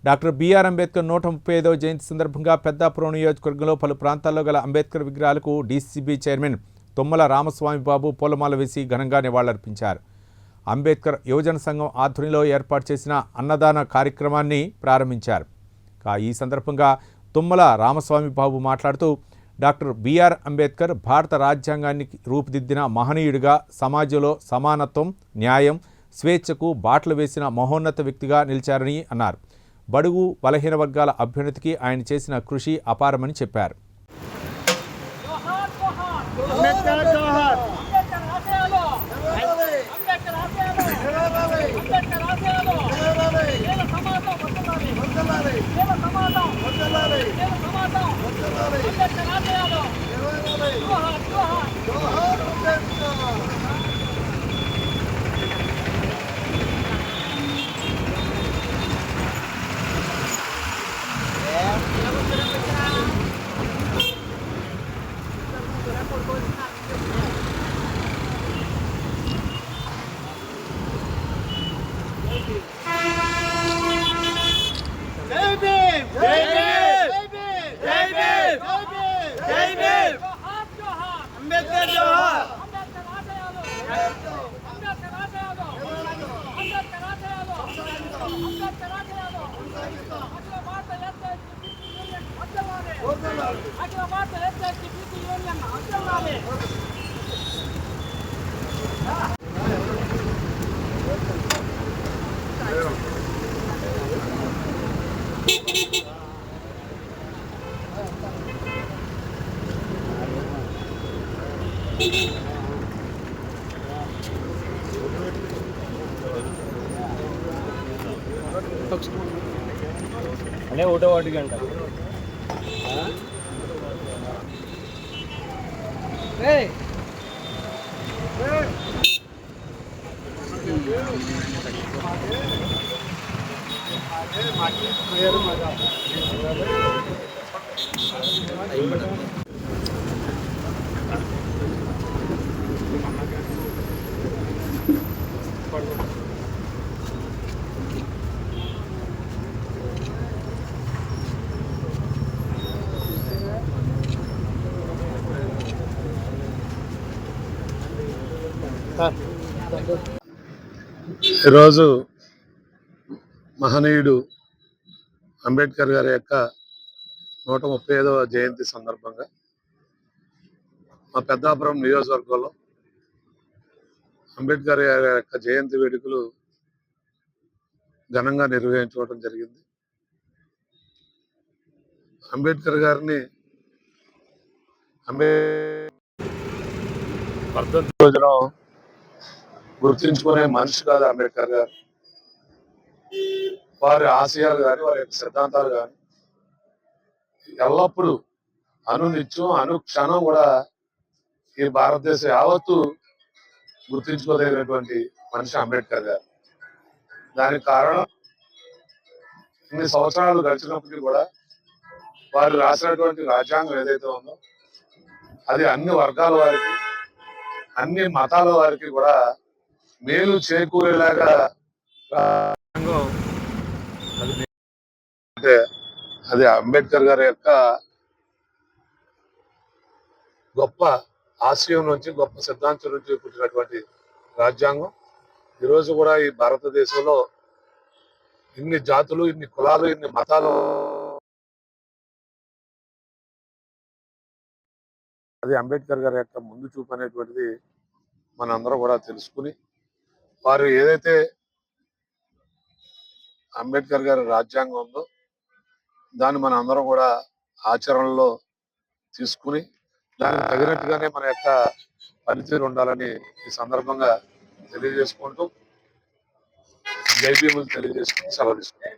Doctor BR Ambedkar 135వ జయంతి సందర్భంగా పెద్దాపురం నియోజకవర్గంలో పలు ప్రాంతాల్లో గల అంబేద్కర్ విగ్రహాలకు డీసీబీ చైర్మన్ తుమ్మల రామస్వామి బాబు పూలమాల వేసి ఘనంగా నివాళులర్పించారు. అంబేద్కర్ యువజన సంఘం ఆధ్వర్యంలో ఏర్పాటు చేసిన అన్నదాన కార్యక్రమాన్ని ప్రారంభించారు. ఈ సందర్భంగా తుమ్మల రామస్వామి బాబు మాట్లాడుతూ డాక్టర్ బిఆర్ అంబేద్కర్ భారత రాజ్యాంగాన్ని రూపుదిద్దిన మహనీయుడిగా, సమాజంలో సమానత్వం, న్యాయం, స్వేచ్ఛకు బాటలు వేసిన మహోన్నత వ్యక్తిగా నిలిచారని అన్నారు. బడుగు బలహీన వర్గాల అభ్యున్నతికి ఆయన చేసిన కృషి అపారమని చెప్పారు. అనే ఒకటో వాటి గంట ఈరోజు మహనీయుడు అంబేద్కర్ గారి యొక్క 135వ జయంతి సందర్భంగా మా పెద్దాపురం నియోజకవర్గంలో అంబేద్కర్ గారి యొక్క జయంతి వేడుకలు ఘనంగా నిర్వహించుకోవడం జరిగింది. అంబేద్కర్ గారిని వర్ధంతి రోజున గుర్తించుకునే మనిషి కాదు అంబేద్కర్ గారు. వారి ఆశయాలు కానీ, వారి యొక్క సిద్ధాంతాలు కానీ ఎల్లప్పుడూ అనునిత్యం అనుక్షణం కూడా ఈ భారతదేశం యావత్తు గుర్తించుకోదగినటువంటి మనిషి అంబేద్కర్ గారు. దానికి కారణం ఇన్ని సంవత్సరాలు గడిచినప్పటికీ కూడా వారు రాసినటువంటి రాజ్యాంగం ఏదైతే ఉందో అది అన్ని వర్గాల వారికి, అన్ని మతాల వారికి కూడా మేలు చేకూరేలాగా అంటే అది అంబేద్కర్ గారి యొక్క గొప్ప ఆశయం నుంచి, గొప్ప సిద్ధాంతం నుంచి పుట్టినటువంటి రాజ్యాంగం. ఈరోజు కూడా ఈ భారతదేశంలో ఇన్ని జాతులు, ఇన్ని కులాలు, ఇన్ని మతాలు, అది అంబేద్కర్ గారి యొక్క ముందు చూపు అనేటువంటిది మనందరం కూడా తెలుసుకుని, వారు ఏదైతే అంబేద్కర్ గారి రాజ్యాంగం ఉందో దాన్ని మన అందరం కూడా ఆచరణలో తీసుకుని దానికి తగినట్టుగానే మన యొక్క పనితీరు ఉండాలని ఈ సందర్భంగా తెలియజేసుకుంటూ జై భీములు తెలియజేసుకుని సెలవు తీసుకుంటాం.